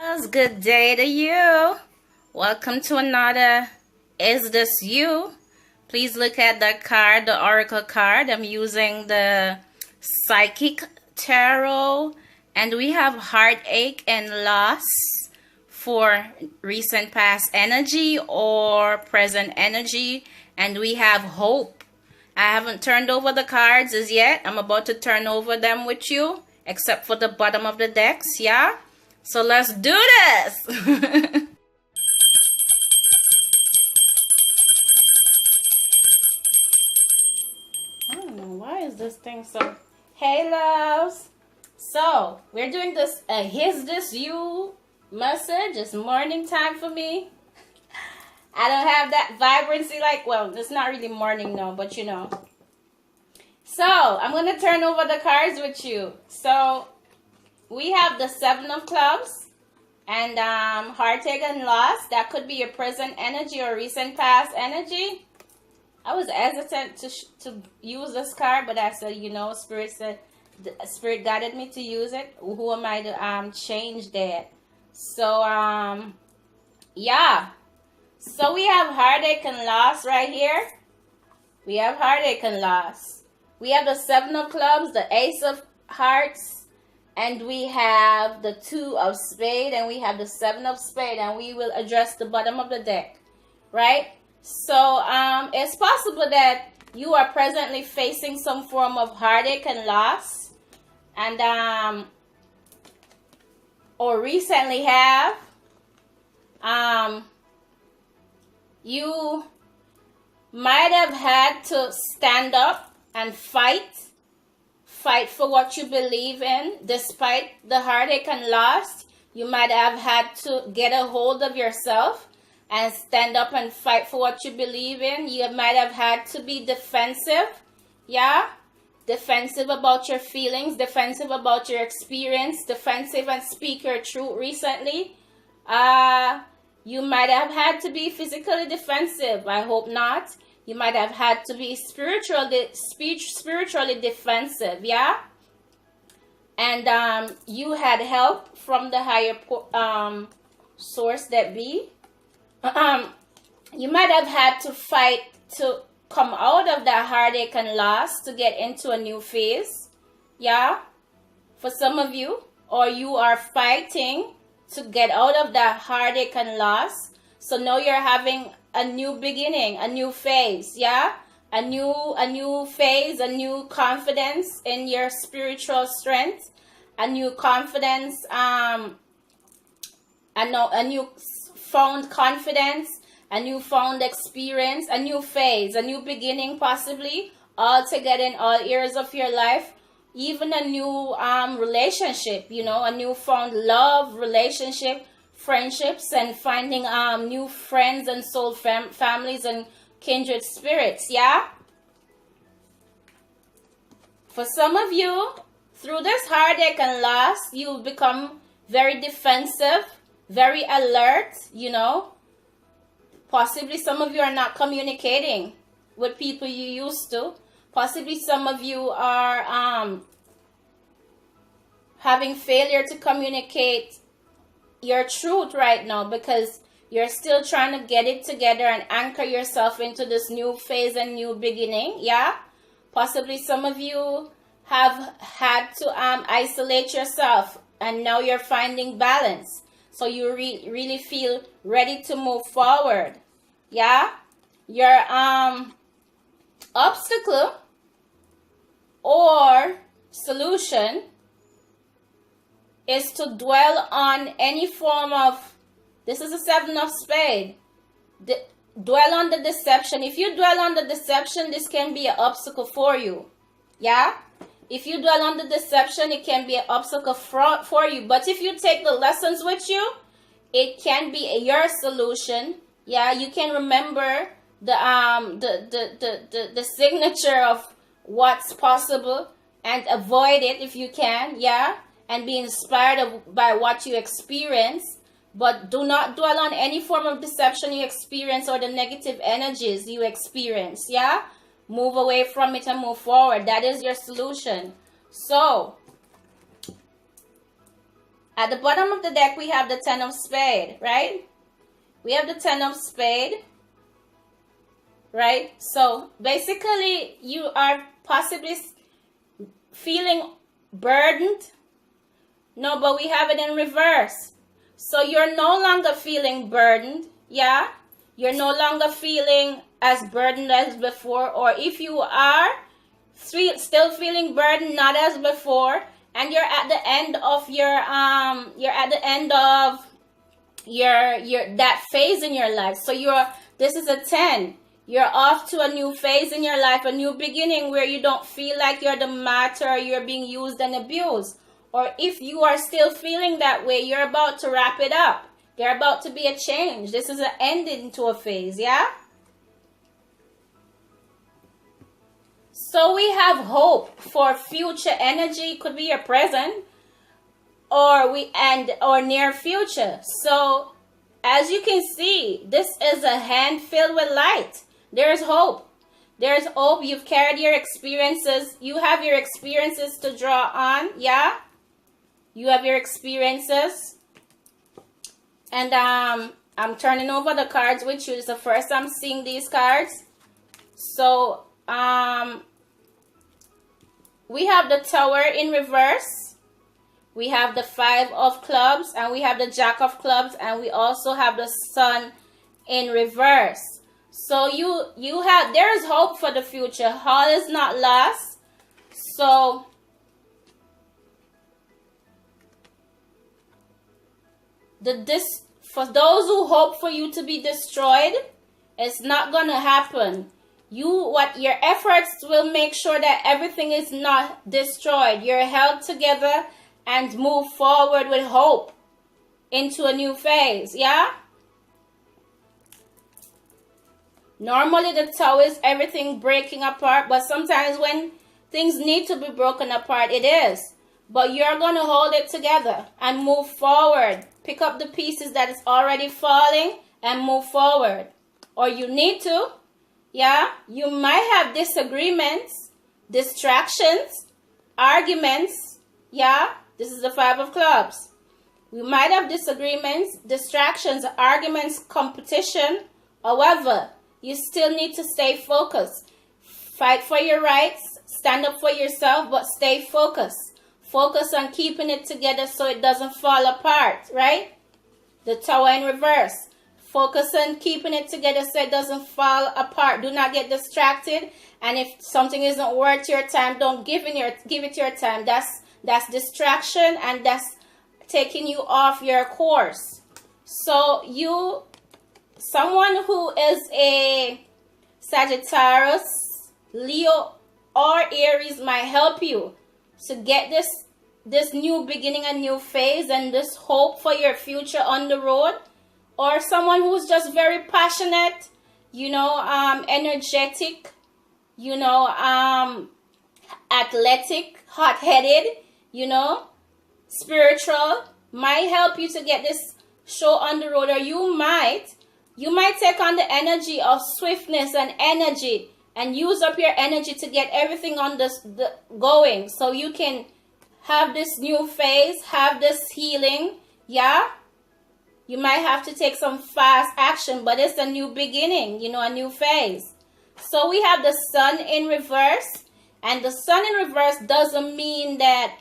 Good day to you. Welcome to another Is This You? Please look at the card, the oracle card. I'm using the psychic tarot, and we have heartache and loss for recent past energy or present energy, and we have hope. I haven't turned over the cards as yet. I'm about to turn over them with you, except for the bottom of the decks, yeah? So let's do this! I don't know, why is this thing so... Hey, loves! So, we're doing this, Is This You message. It's morning time for me. I don't have that vibrancy like, well, it's not really morning now, but you know. So, I'm going to turn over the cards with you. So, we have the Seven of Clubs and heartache and loss. That could be your present energy or recent past energy. I was hesitant to use this card, but I said, you know, Spirit guided me to use it. Who am I to change that? So, yeah. So we have heartache and loss right here. We have heartache and loss. We have the Seven of Clubs, the Ace of Hearts, and we have the Two of Spades, and we have the Seven of Spades, and we will address the bottom of the deck, right? So it's possible that you are presently facing some form of heartache and loss, and or recently have. You might have had to stand up and fight for what you believe in. Despite the heartache and loss, you might have had to get a hold of yourself and stand up and fight for what you believe in. You might have had to be defensive, yeah? Defensive about your feelings, defensive about your experience, defensive and speak your truth recently. You might have had to be physically defensive. I hope not. You might have had to be spiritually defensive, yeah? And you had help from the higher source that be. You might have had to fight to come out of that heartache and loss to get into a new phase, yeah? For some of you, or you are fighting to get out of that heartache and loss. So now you're having a new beginning, a new phase, yeah? A new phase, a new confidence in your spiritual strength, a new confidence, a new found confidence, a new found experience, a new phase, a new beginning possibly, all together in all areas of your life. Even a new relationship, you know, a new found love relationship, friendships, and finding new friends and soul families and kindred spirits, yeah? For some of you, through this heartache and loss, you've become very defensive, very alert, you know? Possibly some of you are not communicating with people you used to. Possibly some of you are having failure to communicate your truth right now because you're still trying to get it together and anchor yourself into this new phase and new beginning, yeah? Possibly some of you have had to isolate yourself and now you're finding balance. So you really feel ready to move forward, yeah? Your obstacle or solution is to dwell on any form of, this is a Seven of Spades, dwell on the deception. If you dwell on the deception, this can be an obstacle for you, yeah? If you dwell on the deception, it can be an obstacle for you. But if you take the lessons with you, it can be your solution, yeah? You can remember the signature of what's possible and avoid it if you can, yeah? And be inspired by what you experience, but do not dwell on any form of deception you experience or the negative energies you experience, yeah? Move away from it and move forward. That is your solution. So, At the bottom of the deck, we have the Ten of Spades, right? We have the Ten of Spades, right? So basically, you are possibly feeling burdened. No, but we have it in reverse. So you're no longer feeling burdened, yeah? You're no longer feeling as burdened as before. Or if you are still feeling burdened, not as before, and you're at the end of your that phase in your life. So this is a 10. You're off to a new phase in your life, a new beginning where you don't feel like you're the martyr, or you're being used and abused. Or if you are still feeling that way, you're about to wrap it up. There's about to be a change. This is an ending to a phase, yeah? So we have hope for future energy. Could be your present or near future. So as you can see, this is a hand filled with light. There's hope. There's hope. You've carried your experiences. You have your experiences to draw on, yeah? You have your experiences. And I'm turning over the cards with you. It's the first time I'm seeing these cards. So we have the Tower in reverse. We have the Five of Clubs, and we have the Jack of Clubs, and we also have the Sun in reverse. So there is hope for the future. All is not lost. So for those who hope for you to be destroyed, it's not gonna happen. Your efforts will make sure that everything is not destroyed. You're held together and move forward with hope into a new phase, yeah? Normally the Tower is everything breaking apart, but sometimes when things need to be broken apart, it is. But you're going to hold it together and move forward. Pick up the pieces that is already falling and move forward. Or you need to. Yeah, you might have disagreements, distractions, arguments. Yeah, this is the Five of Clubs. We might have disagreements, distractions, arguments, competition. However, you still need to stay focused. Fight for your rights, stand up for yourself, but stay focused. Focus on keeping it together so it doesn't fall apart, right? The Tower in reverse. Focus on keeping it together so it doesn't fall apart. Do not get distracted. And if something isn't worth your time, don't give it your time. That's distraction, and that's taking you off your course. So someone who is a Sagittarius, Leo, or Aries might help you to get this new beginning, a new phase, and this hope for your future on the road. Or someone who's just very passionate, energetic, athletic, hot-headed, spiritual, might help you to get this show on the road. Or you might take on the energy of swiftness and energy and use up your energy to get everything on going, so you can have this new phase, have this healing, yeah? You might have to take some fast action, but it's a new beginning, a new phase. So we have the Sun in reverse. And the Sun in reverse doesn't mean that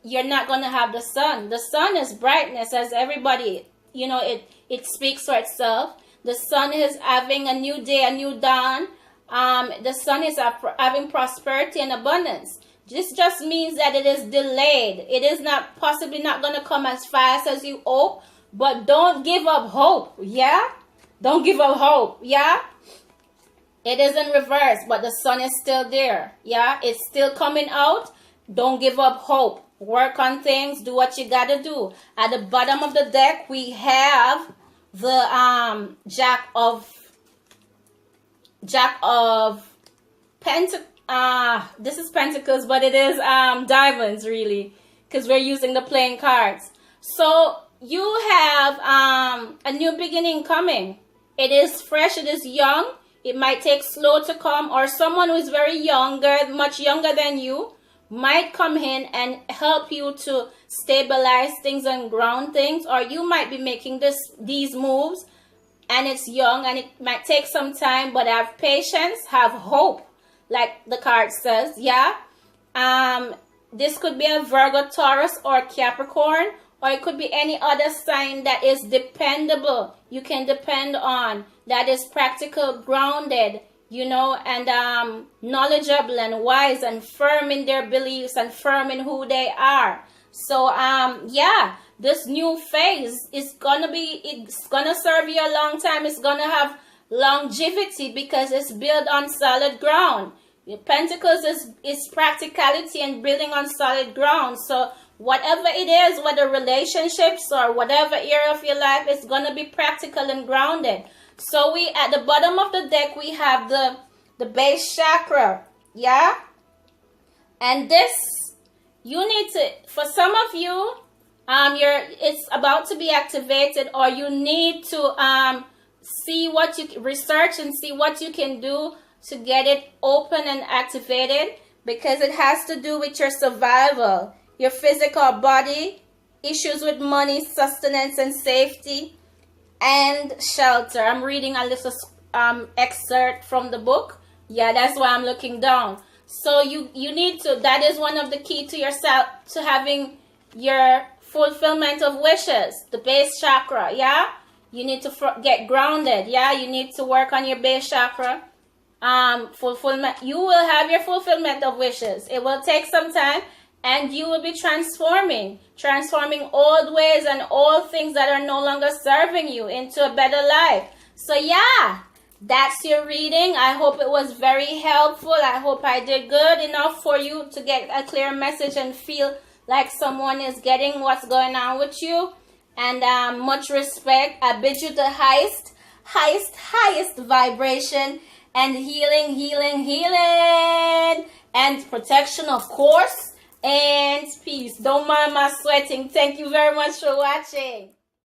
you're not going to have the sun. The sun is brightness, as everybody, it speaks for itself. The sun is having a new day, a new dawn. The sun is having prosperity and abundance. This just means that it is delayed. It is possibly not going to come as fast as you hope. But don't give up hope, yeah? Don't give up hope, yeah? It is in reverse, but the sun is still there, yeah? It's still coming out. Don't give up hope. Work on things. Do what you got to do. At the bottom of the deck, we have the Jack of Pentacles. This is Pentacles, but it is diamonds, really, because we're using the playing cards. So you have a new beginning coming. It is fresh, it is young. It might take slow to come, or someone who is very younger, much younger than you, might come in and help you to stabilize things and ground things, or you might be making these moves and it's young and it might take some time, but have patience, have hope, like the card says. Yeah. This could be a Virgo, Taurus, or Capricorn, or it could be any other sign that is dependable, you can depend on, that is practical, grounded, you know, and knowledgeable and wise and firm in their beliefs and firm in who they are. So yeah, this new phase is it's gonna serve you a long time. It's gonna have longevity because it's built on solid ground. Pentacles is practicality and building on solid ground. So whatever it is, whether relationships or whatever area of your life, it's going to be practical and grounded. So we, at the bottom of the deck, we have the base chakra. Yeah. And this, you need to, for some of you, it's about to be activated, or you need to see what you research and see what you can do to get it open and activated, because it has to do with your survival, your physical body, issues with money, sustenance and safety, and shelter. I'm reading a little excerpt from the book. Yeah, that's why I'm looking down. So you need to, that is one of the key to yourself, to having your fulfillment of wishes, the base chakra. Yeah, you need to get grounded. Yeah, you need to work on your base chakra. Fulfillment, you will have your fulfillment of wishes. It will take some time, and you will be transforming old ways and old things that are no longer serving you into a better life. So yeah, that's your reading. I hope it was very helpful. I hope I did good enough for you to get a clear message and feel like someone is getting what's going on with you. And much respect. I bid you the highest vibration and healing, and protection, of course, and peace. Don't mind my sweating. Thank you very much for watching.